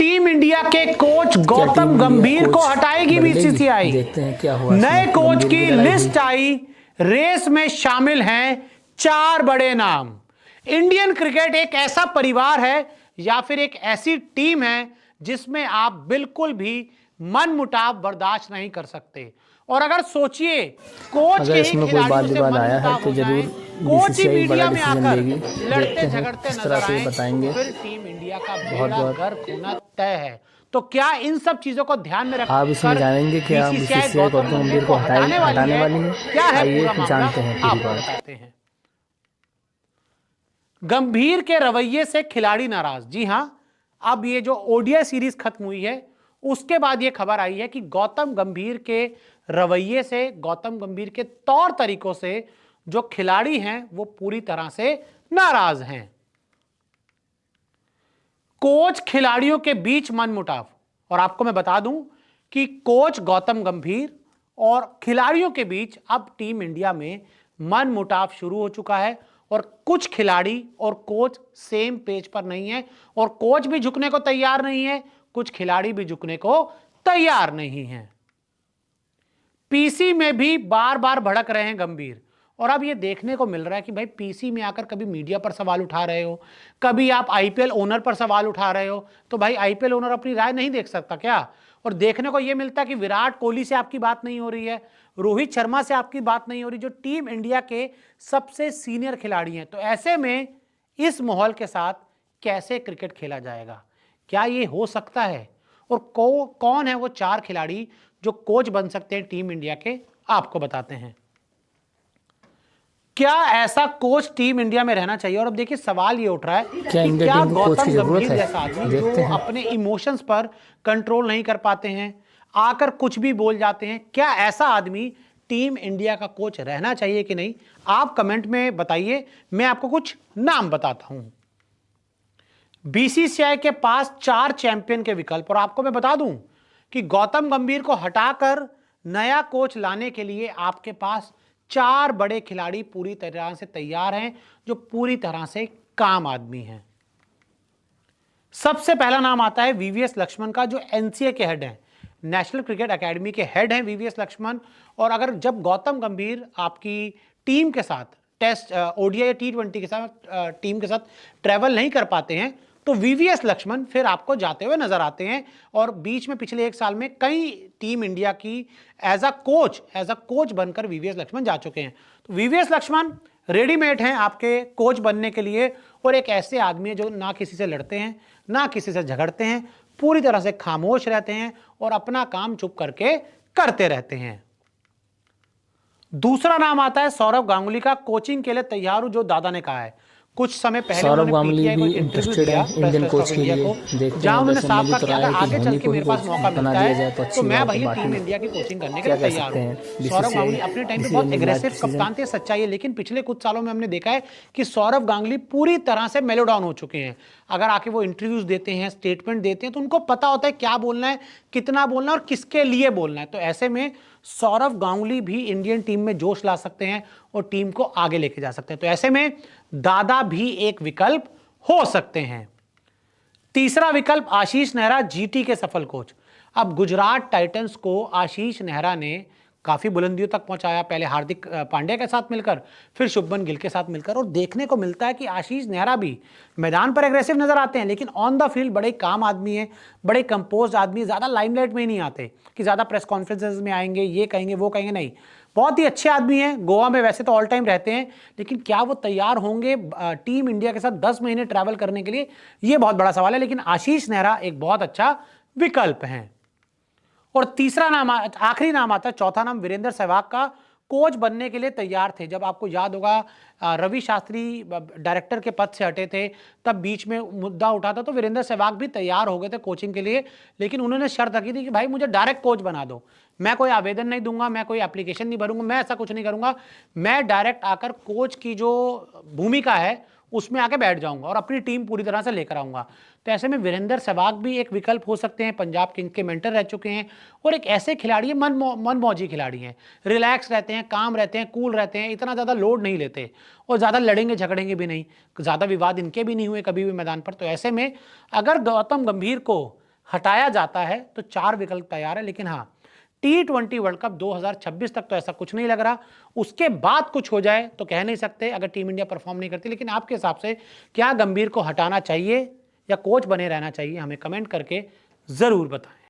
Team India के coach Gautam गंभीर को हटाएगी बीसीसीआई। देखते हैं क्या हुआ। नए कोच की लिस्ट आई, रेस में शामिल हैं 4 बड़े नाम। इंडियन क्रिकेट एक ऐसा परिवार है या फिर एक ऐसी टीम है जिसमें आप बिल्कुल भी मनमुटाव बर्दाश्त नहीं कर सकते। और अगर सोचिए कोच के ही खिलाड़ियों से मनमुटाव हो जाए, कोच ही मीडिया में आकर लड़ते झगड़ते नजर आए, तो फिर टीम इंडिया का बेड़ा गर्क होना तय है। तो क्या इन सब चीजों को ध्यान में रखकर आप इसमें जानेंगे कि बीसीसीआई गौतम गंभीर को हटाने वाली है? क्या है आइए पूरा मामला, जानते हैं पूरी बात। बताते हैं। गंभीर के रवैये से खिलाड़ी नाराज। जी हां, अब ये जो ओडीआई सीरीज खत्म हुई है उसके बाद ये खबर आई है कि गौतम गंभीर के रवैये से, गौतम गंभीर के तौर तरीकों से जो खिलाड़ी हैं वो पूरी तरह से नाराज हैं। कोच खिलाड़ियों के बीच मनमुटाव। और आपको मैं बता दूं कि कोच गौतम गंभीर और खिलाड़ियों के बीच अब टीम इंडिया में मनमुटाव शुरू हो चुका है और कुछ खिलाड़ी और कोच सेम पेज पर नहीं है और कोच भी झुकने को तैयार नहीं है, कुछ खिलाड़ी भी झुकने को तैयार नहीं है। पीसी में भी बार बार भड़क रहे हैं गंभीर। और अब ये देखने को मिल रहा है कि भाई पीसी में आकर कभी मीडिया पर सवाल उठा रहे हो, कभी आप आईपीएल ओनर पर सवाल उठा रहे हो, तो भाई आईपीएल ओनर अपनी राय नहीं देख सकता क्या? और देखने को यह मिलता है कि विराट कोहली से आपकी बात नहीं हो रही है, रोहित शर्मा से आपकी बात नहीं हो रही, जो टीम इंडिया के सबसे सीनियर खिलाड़ी हैं। तो ऐसे में इस माहौल के साथ कैसे क्रिकेट खेला जाएगा? क्या ये हो सकता है? और कौन है वो 4 खिलाड़ी जो कोच बन सकते हैं टीम इंडिया के? आपको बताते हैं। क्या ऐसा कोच टीम इंडिया में रहना चाहिए? और अब देखिए सवाल ये उठ रहा है कि क्या गौतम गंभीर जैसा आदमी जो अपने इमोशंस पर कंट्रोल नहीं कर पाते हैं, आकर कुछ भी बोल जाते हैं, क्या ऐसा आदमी टीम इंडिया का कोच रहना चाहिए कि नहीं? आप कमेंट में बताइए, मैं आपको कुछ नाम बताता हूं। बीसीसीआई के पास 4 चैंपियन के विकल्प। और आपको मैं बता दूं कि गौतम गंभीर को हटाकर नया कोच लाने के लिए आपके पास 4 बड़े खिलाड़ी पूरी तरह से तैयार हैं, जो पूरी तरह से काम आदमी हैं। सबसे पहला नाम आता है वीवीएस लक्ष्मण का, जो एनसीए के हेड हैं, नेशनल क्रिकेट एकेडमी के हेड हैं वीवीएस लक्ष्मण। और अगर जब गौतम गंभीर आपकी टीम के साथ टेस्ट, ओडीआई या टी20 के साथ टीम के साथ ट्रैवल नहीं कर पाते हैं तो वीवीएस लक्ष्मण फिर आपको जाते हुए नजर आते हैं। और बीच में पिछले 1 साल में कई टीम इंडिया की एज अ कोच बनकर वीवीएस लक्ष्मण जा चुके हैं। तो वीवीएस लक्ष्मण रेडीमेड हैं आपके कोच बनने के लिए। और एक ऐसे आदमी है जो ना किसी से लड़ते हैं, ना किसी से झगड़ते हैं, पूरी तरह से खामोश रहते हैं और अपना काम चुप करके करते रहते हैं। दूसरा नाम आता है सौरव गांगुली का, कोचिंग के लिए तैयार हूं, जो दादा ने कहा है। कुछ समय पहले सौरव गांगुली भी इंटरेस्टेड है इंडियन कोच के लिए। जहां उन्होंने साफ कहा कि अगर आगे चल के मेरे पास मौका मिलता है तो मैं भाई टीम इंडिया की कोचिंग करने के लिए तैयार हूं। सौरव गांगुली अपने टाइम पे बहुत एग्रेसिव कप्तान थे, सच्चाई है, लेकिन पिछले कुछ सालों में हमने देखा है कि सौरव गांगुली पूरी तरह से मेलो डाउन हो चुके हैं। अगर आके वो इंटरव्यूज देते हैं, स्टेटमेंट देते हैं, तो उनको पता होता है क्या बोलना है, कितना बोलना है और किसके लिए बोलना है। तो ऐसे में सौरव गांगुली भी इंडियन टीम में जोश ला सकते हैं और टीम को आगे लेके जा सकते हैं। तो ऐसे में दादा भी एक विकल्प हो सकते हैं। तीसरा विकल्प आशीष नेहरा, जीटी के सफल कोच। अब गुजरात टाइटंस को आशीष नेहरा ने काफी बुलंदियों तक पहुंचाया, पहले हार्दिक पांड्या के साथ मिलकर, फिर शुभमन गिल के साथ मिलकर। और देखने को मिलता है कि आशीष नेहरा भी मैदान पर एग्रेसिव नजर आते हैं, लेकिन ऑन द फील्ड बड़े काम आदमी है, बड़े कंपोज आदमी, ज्यादा लाइमलाइट में ही नहीं आते कि ज्यादा प्रेस कॉन्फ्रेंसेस में आएंगे, ये कहेंगे वो कहेंगे, नहीं। बहुत ही अच्छे आदमी हैं, गोवा में वैसे तो ऑल टाइम रहते हैं, लेकिन क्या वो तैयार होंगे टीम इंडिया के साथ 10 महीने ट्रैवल करने के लिए, ये बहुत बड़ा सवाल है। लेकिन आशीष नेहरा एक बहुत अच्छा विकल्प है। और तीसरा नाम, आखिरी नाम आता है, चौथा नाम वीरेंद्र सहवाग का, कोच बनने के लिए तैयार थे। जब आपको याद होगा रवि शास्त्री डायरेक्टर के पद से हटे थे, तब बीच में मुद्दा उठा था, तो वीरेंद्र सहवाग भी तैयार हो गए थे कोचिंग के लिए। लेकिन उन्होंने शर्त रखी थी कि भाई मुझे डायरेक्ट कोच बना दो, मैं कोई आवेदन नहीं दूंगा, मैं कोई एप्लीकेशन नहीं भरूंगा, मैं ऐसा कुछ नहीं करूंगा, मैं डायरेक्ट आकर कोच की जो भूमिका है उसमें आके बैठ जाऊंगा और अपनी टीम पूरी तरह से लेकर आऊंगा। तो ऐसे में वीरेंद्र सहवाग भी एक विकल्प हो सकते हैं, पंजाब किंग्स के मेंटर रह चुके हैं और एक ऐसे खिलाड़ी हैं, मनमौजी खिलाड़ी हैं, रिलैक्स रहते हैं, काम रहते हैं, कूल रहते हैं, इतना ज़्यादा लोड नहीं लेते और ज़्यादा लड़ेंगे झगड़ेंगे भी नहीं, ज़्यादा विवाद इनके भी नहीं हुए कभी भी मैदान पर। तो ऐसे में अगर गौतम गंभीर को हटाया जाता है तो 4 विकल्प तैयार है। लेकिन हाँ, T20 वर्ल्ड कप 2026 तक तो ऐसा कुछ नहीं लग रहा, उसके बाद कुछ हो जाए तो कह नहीं सकते अगर टीम इंडिया परफॉर्म नहीं करती। लेकिन आपके हिसाब से क्या गंभीर को हटाना चाहिए या कोच बने रहना चाहिए, हमें कमेंट करके जरूर बताएं।